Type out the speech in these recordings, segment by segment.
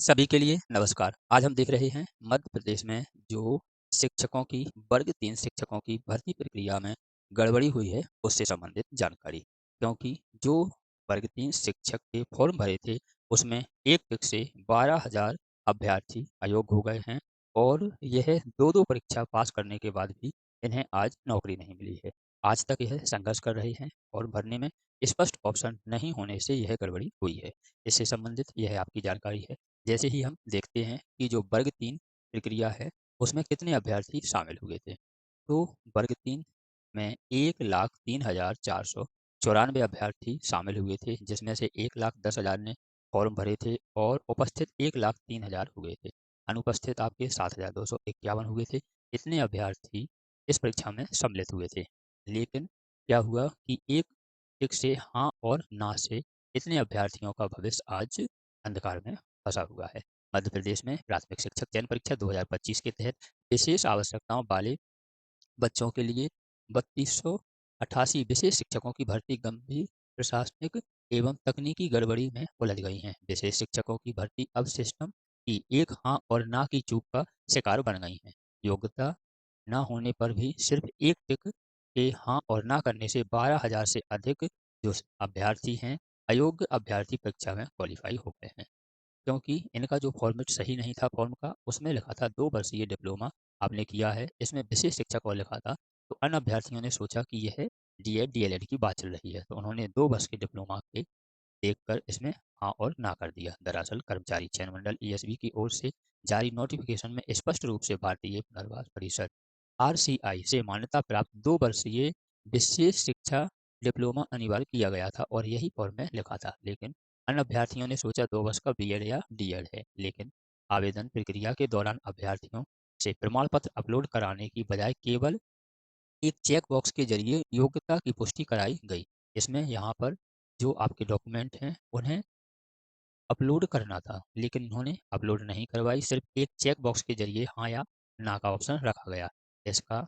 सभी के लिए नमस्कार। आज हम देख रहे हैं मध्य प्रदेश में जो शिक्षकों की वर्ग 3 शिक्षकों की भर्ती प्रक्रिया में गड़बड़ी हुई है, उससे संबंधित जानकारी। क्योंकि जो वर्ग 3 शिक्षक के फॉर्म भरे थे, उसमें एक पिक से 12,000 अभ्यर्थी अयोग्य हो गए हैं और यह 2-2 परीक्षा पास करने के बाद भी इन्हें आज नौकरी नहीं मिली है। आज तक यह संघर्ष कर रहे हैं फॉर्म भरने में स्पष्ट ऑप्शन नहीं होने से यह गड़बड़ी हुई है। इससे संबंधित यह आपकी जानकारी है। जैसे ही हम देखते हैं कि जो वर्ग 3 प्रक्रिया है, उसमें कितने अभ्यर्थी शामिल हुए थे। तो वर्ग 3 में 1,03,494 अभ्यर्थी शामिल हुए थे, जिसमें से 1,10,000 ने फॉर्म भरे थे और उपस्थित 1,03,000 हुए थे। अनुपस्थित आपके 7,251 हुए थे। इतने अभ्यर्थी इस परीक्षा में सम्मिलित हुए थे। लेकिन क्या हुआ कि एक से हाँ और ना से इतने अभ्यर्थियों का भविष्य आज अंधकार में फंसा हुआ है। मध्य प्रदेश में प्राथमिक शिक्षक चयन परीक्षा 2025 के तहत विशेष आवश्यकताओं वाले बच्चों के लिए 3288 विशेष शिक्षकों की भर्ती गंभीर प्रशासनिक एवं तकनीकी गड़बड़ी में उलझ गई है। विशेष शिक्षकों की भर्ती अब सिस्टम की एक हाँ और ना की चूक का शिकार बन गई है। योग्यता ना होने पर भी सिर्फ एक टिक के हाँ और ना करने से 12,000 से अधिक जो अभ्यर्थी हैं, अयोग्य अभ्यर्थी परीक्षा में क्वालिफाई हो गए हैं। क्योंकि इनका जो फॉर्मेट सही नहीं था फॉर्म का, उसमें लिखा था 2 वर्षीय डिप्लोमा आपने किया है, इसमें विशेष शिक्षक और लिखा था। तो अन्य अभ्यर्थियों ने सोचा कि यह डीएड, डीएलएड की बात चल रही है, तो उन्होंने 2 वर्ष के डिप्लोमा के देखकर इसमें हाँ और ना कर दिया। दरअसल कर्मचारी चयन मंडल ईएसबी की ओर से जारी नोटिफिकेशन में स्पष्ट रूप से भारतीय पुनर्वास परिषद आरसीआई से मान्यता प्राप्त 2 वर्षीय विशेष शिक्षा डिप्लोमा अनिवार्य किया गया था और यही फॉर्म में लिखा था। लेकिन अन्य अभ्यर्थियों ने सोचा 2 वर्ष का बीएड या डीएड है। लेकिन आवेदन प्रक्रिया के दौरान अभ्यर्थियों से प्रमाण पत्र अपलोड कराने की बजाय केवल एक चेक बॉक्स के जरिए योग्यता की पुष्टि कराई गई। इसमें यहाँ पर जो आपके डॉक्यूमेंट हैं उन्हें अपलोड करना था, लेकिन इन्होंने अपलोड नहीं करवाई। सिर्फ एक चेक बॉक्स के जरिए हाँ या ना का ऑप्शन रखा गया। इसका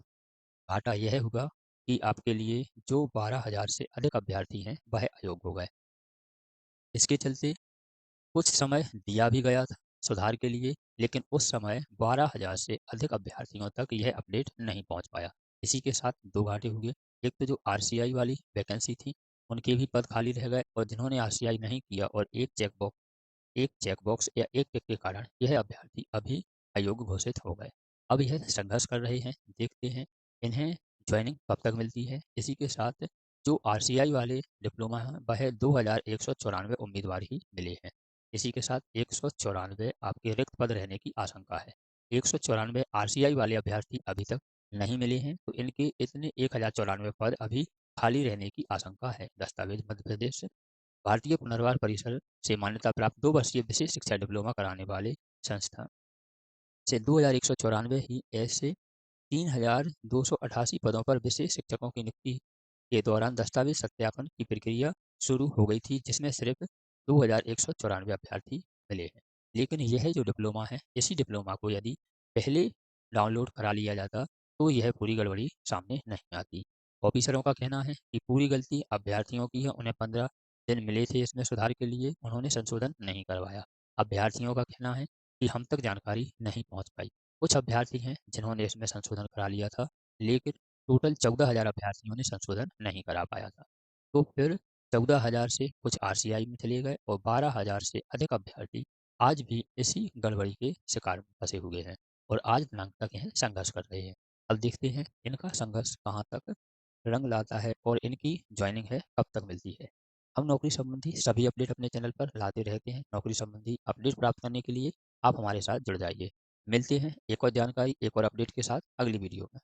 घाटा यह हुआ कि आपके लिए जो 12,000 से अधिक अभ्यर्थी हैं, वह अयोग्य हो गए। इसके चलते कुछ समय दिया भी गया था सुधार के लिए, लेकिन उस समय 12,000 से अधिक अभ्यर्थियों तक यह अपडेट नहीं पहुंच पाया। इसी के साथ 2 घाटे हुए। एक तो जो आरसीआई वाली वैकेंसी थी, उनके भी पद खाली रह गए और जिन्होंने आरसीआई नहीं किया और एक चेकबॉक्स या एक टिक के कारण यह अभ्यर्थी अभी अयोग्य घोषित हो गए। अब यह संघर्ष कर रहे हैं, देखते हैं इन्हें ज्वाइनिंग कब तक मिलती है। इसी के साथ जो आरसीआई वाले डिप्लोमा हैं, वह 2,194 उम्मीदवार ही मिले हैं। इसी के साथ 194 आपके रिक्त पद रहने की आशंका है। 194 आरसीआई वाले अभ्यर्थी अभी तक नहीं मिले हैं, तो इनके इतने 1,094 पद अभी खाली रहने की आशंका है। दस्तावेज मध्य प्रदेश भारतीय पुनर्वास परिषद से मान्यता प्राप्त 2 वर्षीय विशेष शिक्षा डिप्लोमा कराने वाले संस्था से 2,194 ही ऐसे 3,288 पदों पर विशेष शिक्षकों की नियुक्ति के दौरान दस्तावेज सत्यापन की प्रक्रिया शुरू हो गई थी, जिसमें सिर्फ 2,194 अभ्यर्थी मिले हैं। लेकिन यह जो डिप्लोमा है, इसी डिप्लोमा को यदि पहले डाउनलोड करा लिया जाता, तो यह पूरी गड़बड़ी सामने नहीं आती। ऑफिसरों का कहना है कि पूरी गलती अभ्यर्थियों की है, उन्हें 15 दिन मिले थे इसमें सुधार के लिए, उन्होंने संशोधन नहीं करवाया। अभ्यर्थियों का कहना है कि हम तक जानकारी नहीं पहुंच पाई। कुछ अभ्यर्थी हैं जिन्होंने इसमें संशोधन करा लिया था, लेकिन टोटल 14,000 अभ्यर्थियों ने संशोधन नहीं करा पाया था। तो फिर 14,000 से कुछ आरसीआई में चले गए और 12,000 से अधिक अभ्यर्थी आज भी इसी गड़बड़ी के शिकार में फंसे हुए हैं और आज दिनांक तक यह संघर्ष कर रहे हैं। अब देखते हैं इनका संघर्ष कहाँ तक रंग लाता है और इनकी ज्वाइनिंग है कब तक मिलती है। हम नौकरी संबंधी सभी अपडेट अपने चैनल पर लाते रहते हैं। नौकरी संबंधी अपडेट प्राप्त करने के लिए आप हमारे साथ जुड़ जाइए। मिलते हैं एक और जानकारी, एक और अपडेट के साथ अगली वीडियो में।